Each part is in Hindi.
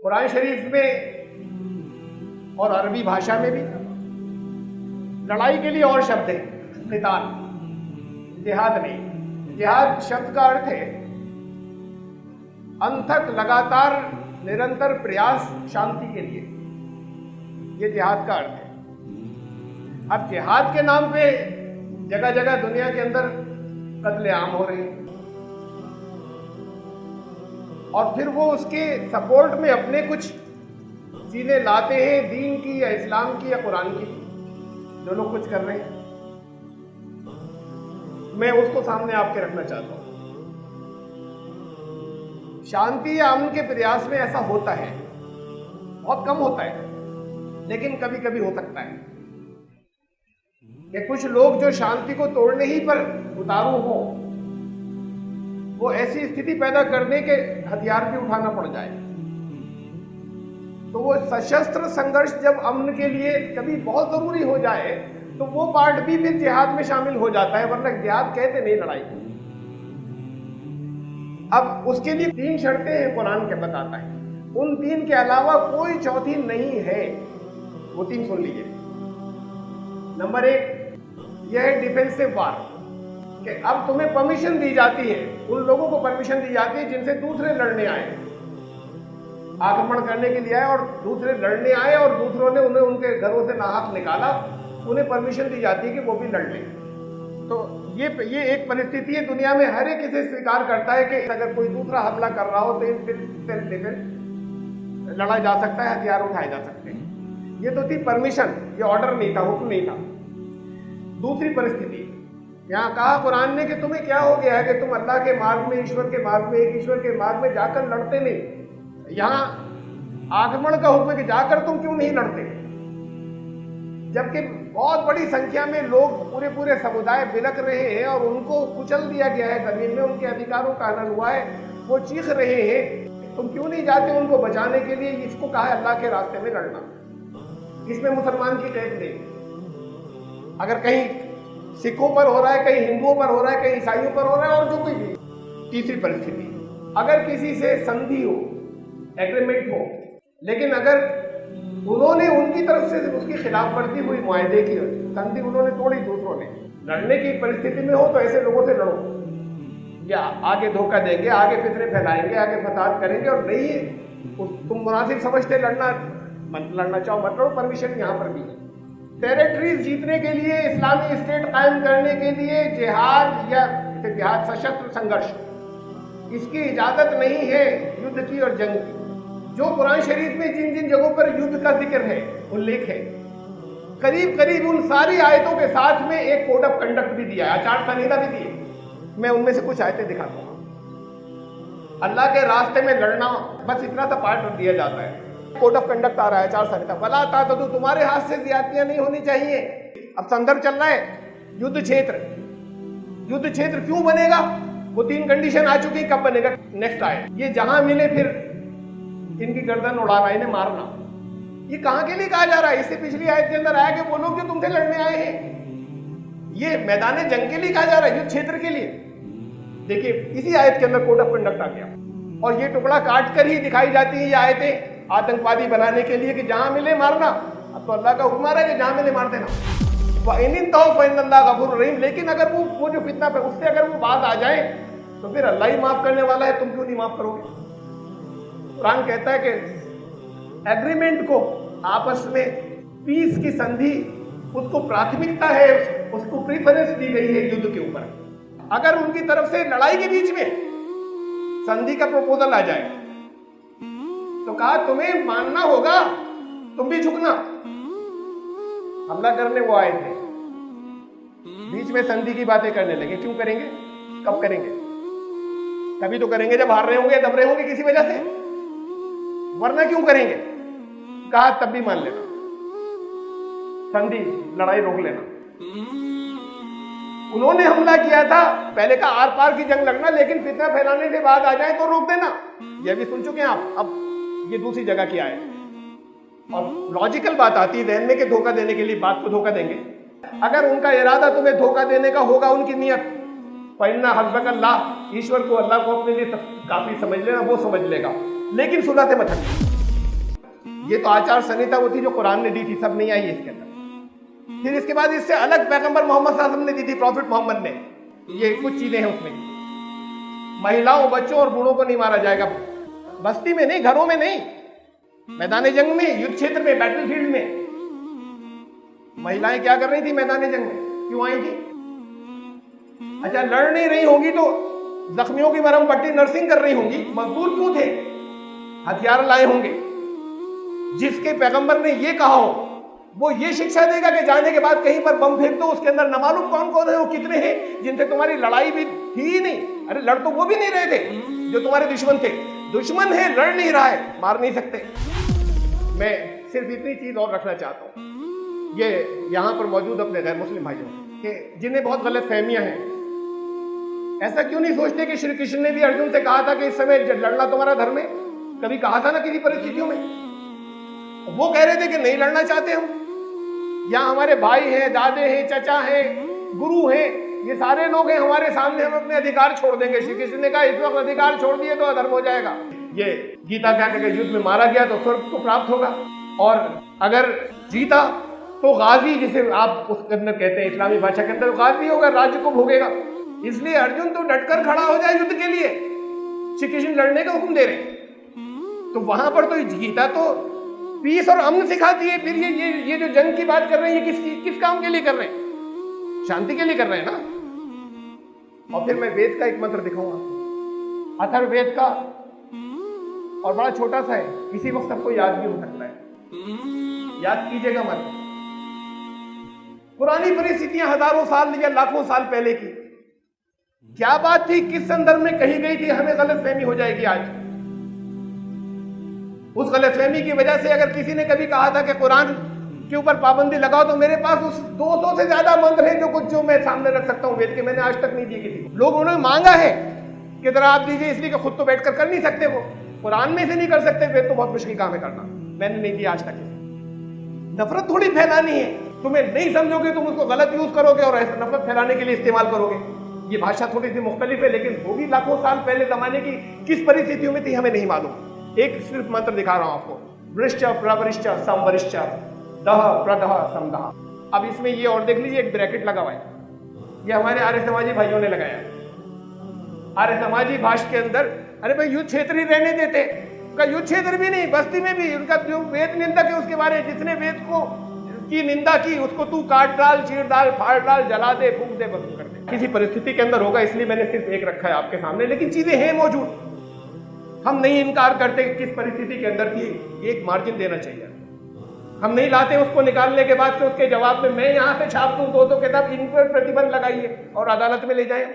कुरान शरीफ में और अरबी भाषा में भी लड़ाई के लिए और शब्द है क़िताल, जिहाद नहीं। जिहाद शब्द का अर्थ है अनथक, लगातार, निरंतर प्रयास शांति के लिए, ये जिहाद का अर्थ है। अब जिहाद के नाम पे जगह जगह दुनिया के अंदर कत्लेआम हो रहे हैं और फिर वो उसके सपोर्ट में अपने कुछ चीजें लाते हैं, दीन की या इस्लाम की या कुरान की, जो लोग कुछ कर रहे हैं। मैं उसको सामने आपके रखना चाहता हूं। शांति या अमन के प्रयास में ऐसा होता है, बहुत कम होता है, लेकिन कभी कभी हो सकता है कि कुछ लोग जो शांति को तोड़ने ही पर उतारू हो, वो ऐसी स्थिति पैदा करने के हथियार भी उठाना पड़ जाए। तो वो सशस्त्र संघर्ष जब अमन के लिए कभी बहुत जरूरी हो जाए तो वो पार्ट भी फिर जिहाद में शामिल हो जाता है, वरना जिहाद कहते नहीं लड़ाई। अब उसके लिए 3 शर्तें हैं, कुरान के बताता है। उन 3 के अलावा कोई चौथी नहीं है। वो 3 सुन लीजिए। नंबर 1, यह है डिफेंसिव वार, कि अब तुम्हें परमिशन दी जाती है, उन लोगों को परमिशन दी जाती है जिनसे दूसरे लड़ने आए, आक्रमण करने के लिए आए और दूसरे लड़ने आए और दूसरों ने उन्हें उनके घरों से नाहक निकाला, उन्हें परमिशन दी जाती है कि वो भी लड़ लें। तो ये एक परिस्थिति है, दुनिया में हर एक इसे स्वीकार करता है कि अगर कोई दूसरा हमला कर रहा हो तो सेल्फ डिफेंस लड़ा जा सकता है, हथियार उठाए जा सकते हैं। ये तो थी परमिशन, ये ऑर्डर नहीं था, हुक्म नहीं था। दूसरी परिस्थिति यहाँ कहा कुरान ने कि तुम्हें क्या हो गया है कि तुम अल्लाह के मार्ग में, ईश्वर के मार्ग में, एक ईश्वर के मार्ग में जाकर लड़ते नहीं। यहाँ आक्रमण का हुक्म है कि जाकर तुम क्यों नहीं लड़ते, जबकि बहुत बड़ी संख्या में लोग, पूरे पूरे समुदाय बिलक रहे हैं और उनको कुचल दिया गया है, जमीन में उनके अधिकारों का हनन हुआ है, वो चीख रहे हैं, तुम क्यों नहीं जाते उनको बचाने के लिए। इसको कहा है अल्लाह के रास्ते में लड़ना। इसमें मुसलमान की कैद नहीं। अगर कहीं सिखों पर हो रहा है, कहीं हिंदुओं पर हो रहा है, कहीं ईसाइयों पर हो रहा है और जो कोई भी। तीसरी परिस्थिति, अगर किसी से संधि हो, एग्रीमेंट हो, लेकिन अगर उन्होंने उनकी तरफ से उसकी खिलाफ वर्जी हुई, मुआहदे की संधि उन्होंने तोड़ी, दूसरों ने, लड़ने की परिस्थिति में हो तो ऐसे लोगों से लड़ो। या आगे धोखा देंगे, आगे फितरे फैलाएंगे, आगे फसाद करेंगे, और नहीं तुम मुनासिब समझते लड़ना चाहो मत लड़ो। परमिशन यहाँ पर भी है। टेरिटरीज जीतने के लिए, इस्लामी स्टेट कायम करने के लिए जिहाद या जिहाद सशस्त्र संघर्ष, इसकी इजाजत नहीं है युद्ध की और जंग की। जो कुरान शरीफ में जिन जिन जगहों पर युद्ध का जिक्र है, उल्लेख है, करीब करीब उन सारी आयतों के साथ में एक कोड ऑफ कंडक्ट भी दिया है, आचार संहिता भी दी है। मैं उनमें से कुछ आयतें दिखाता हूँ। अल्लाह के रास्ते में लड़ना, बस इतना सा पार्ट दिया जाता है। कोड ऑफ कंडक्ट आ रहा है, आचार संहिता, वला तातदू, तुम्हारे हाथ से ज्यादतियां नहीं होनी चाहिए। अब संदर्भ चल रहा है युद्ध क्षेत्र। युद्ध क्षेत्र क्यों बनेगा? वो 3 कंडीशन आ चुकी, कब बनेगा? नेक्स्ट आए, ये जहां मिले फिर इनकी गर्दन उड़ाना, इन्हें मारना। ये कहां के लिए कहा जा रहा है? इससे पिछली आयत के अंदर आया कि वो लोग जो तुमसे लड़ने आए हैं, ये मैदान जंग के लिए कहा जा रहा है, युद्ध क्षेत्र के लिए। देखिए इसी आयत के अंदर कोड ऑफ कंडक्ट आ गया, और ये टुकड़ा काट कर ही दिखाई जाती है ये आयतें आतंकवादी बनाने के लिए कि जहां मिले मारना। अब तो अल्लाह का हुक्म आ रहा है कि जहां मिले मार देना। लेकिन अगर वो जो फितना पे उससे अगर वो बात आ जाए तो फिर अल्लाह ही माफ करने वाला है, तुम क्यों नहीं माफ करोगे? कुरान कहता है कि एग्रीमेंट को, आपस में पीस की संधि, उसको प्राथमिकता है, उसको प्रीफरेंस दी गई है युद्ध के ऊपर। अगर उनकी तरफ से लड़ाई के बीच में संधि का प्रपोजल आ जाए तो कहा तुम्हें मानना होगा, तुम भी झुकना। हमला करने वो आए थे, बीच में संधि की बातें करने लगे। क्यों करेंगे? कब करेंगे? तभी तो करेंगे जब हार रहे होंगे, दब रहे होंगे किसी वजह से, वरना क्यों करेंगे? कहा तब भी मान लेना, संधि, लड़ाई रोक लेना। उन्होंने हमला किया था, पहले का आर पार की जंग लड़ना, लेकिन फितना फैलाने के बाद आ जाए तो रोक देना। यह भी सुन चुके हैं आप। अब ये दूसरी जगह की आए, और लॉजिकल बात आती है ध्यान में कि धोखा देने के लिए बात को धोखा देंगे। अगर उनका इरादा तुम्हें धोखा देने का होगा, उनकी नियत, फइन्ना हस्बकल्लाह, ईश्वर को, अल्लाह को अपने लिए काफी समझ लेना, वो समझ लेगा, लेकिन सुलह से मत हटना। ये तो आचार संहिता वो थी जो कुरान ने दी थी, सब नहीं आई है इसके अंदर। फिर इसके बाद इससे अलग पैगंबर मोहम्मद सल्लल्लाहु अलैहि वसल्लम ने दी थी, प्रॉफिट मोहम्मद ने। ये कुछ चीजें हैं उसमें, महिलाओं, बच्चों और बूढ़ों को नहीं मारा जाएगा, बस्ती में नहीं, घरों में नहीं, मैदान जंग में, युद्ध क्षेत्र में, बैटलफील्ड में। महिलाएं क्या कर रही थी मैदान जंग में, क्यों आई थी? अच्छा, लड़ नहीं रही होंगी तो जख्मियों की मरहम पट्टी, नर्सिंग कर रही होंगी, मजदूर क्यों थे? हथियार लाए होंगे। जिसके पैगंबर ने ये कहा हो वो ये शिक्षा देगा कि जाने के बाद कहीं पर बम फेंक दो, उसके अंदर न मालूम कौन कौन है, वो कितने हैं जिनसे तुम्हारी लड़ाई भी थी ही नहीं। अरे लड़ तो वो भी नहीं रहे थे जो तुम्हारे दुश्मन थे। दुश्मन है, लड़ नहीं रहा है, मार नहीं सकते। मैं सिर्फ इतनी चीज और रखना चाहता हूं, ये यहां पर मौजूद अपने गैर मुस्लिम भाइयों के जिन्हें बहुत गलत फहमियां हैं, ऐसा क्यों नहीं सोचते कि श्री कृष्ण ने भी अर्जुन से कहा था कि इस समय लड़ना तुम्हारा धर्म है? कभी कहा था ना किसी परिस्थितियों में? वो कह रहे थे कि नहीं लड़ना चाहते हम। यहाँ हमारे भाई हैं, दादे हैं, चचा हैं, गुरु हैं, ये सारे लोग हैं हमारे सामने, हम अपने अधिकार छोड़ देंगे। श्री कृष्ण ने कहा इस वक्त अधिकार छोड़ दिए तो अधर्म हो जाएगा। ये गीता क्या कहते, युद्ध में मारा गया तो स्वर्ग को प्राप्त होगा, और अगर जीता तो गाजी, जिसे आप उसके अंदर कहते हैं इस्लामी भाषा के अंदर, गाजी होगा, राज्य को भोगेगा। इसलिए अर्जुन तो डटकर खड़ा हो जाए युद्ध के लिए, श्री कृष्ण लड़ने का हुक्म दे रहे हैं। तो वहां पर तो गीता तो पीस और अमन सिखाती है। फिर ये जो जंग की बात कर रहे हैं, ये किस काम के लिए कर रहे हैं? शांति के लिए कर रहे हैं ना। और फिर मैं वेद का एक मंत्र दिखाऊंगा, अथर्ववेद का, और बड़ा छोटा सा है, किसी वक्त सबको याद भी हो सकता है, याद कीजिएगा मत। पुरानी परिस्थितियां हजारों साल या लाखों साल पहले की क्या बात थी, किस संदर्भ में कही गई थी, हमें गलतफहमी हो जाएगी आज। उस गलतफहमी की वजह से अगर किसी ने कभी कहा था कि कुरान के ऊपर पाबंदी लगाओ, तो मेरे पास उस 200 से ज्यादा मंत्र हैं जो मैं सामने रख सकता हूं वेद के, मैंने आज तक नहीं दिए किसी को। लोग उन्होंने मांगा है कि जरा आप दीजिए, इसलिए कि खुद तो बैठकर कर नहीं सकते, वो कुरान में से नहीं कर सकते, वेद तो बहुत मुश्किल काम है करना, मैंने नहीं दिया आज तक। नफरत थोड़ी फैलानी है, तुम्हें नहीं समझोगे तुम उसको गलत यूज करोगे और ऐसा नफरत फैलाने के लिए इस्तेमाल करोगे। ये भाषा थोड़ी सी मुख्तलिफ है, लेकिन होगी लाखों साल पहले जमाने की, किस परिस्थितियों में थी हमें नहीं मालूम। एक सिर्फ मंत्र दिखा रहा हूं आपको, वृश्च प्रवृश्च संवरिश्च दह प्रदह समदह। अब इसमें ये और देख लीजिए, एक ब्रैकेट लगा हुआ है, ये हमारे आर्य समाजी भाइयों ने लगाया। आर्य समाजी भाषा के अंदर, अरे भाई युद्ध क्षेत्र ही रहने देते, उनका युद्ध क्षेत्र भी नहीं, बस्ती में भी उनका जो वेद निंदक है उसके बारे में, जिसने वेद को की निंदा की उसको तू काट डाल, चीर डाल, फाड़ डाल, जला दे, फूंक दे, बंद कर दे। किसी परिस्थिति के अंदर होगा, इसलिए मैंने सिर्फ एक रखा है आपके सामने, लेकिन चीजें हैं मौजूद, हम नहीं इनकार करते कि किस परिस्थिति के अंदर थी, एक मार्जिन देना चाहिए। हम नहीं लाते उसको निकालने के बाद से उसके जवाब में मैं यहां से छाप दूं 200 किताब, इन पर प्रतिबंध लगाइए और अदालत में ले जाए।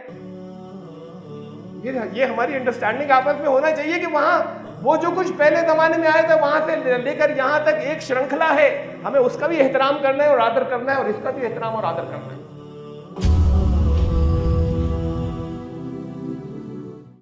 ये हमारी अंडरस्टैंडिंग आपस में होना चाहिए कि वहां वो जो कुछ पहले जमाने में आया था वहां से लेकर यहां तक एक श्रृंखला है, हमें उसका भी एहतराम करना है और आदर करना है, और इसका भी एहतराम और आदर करना है।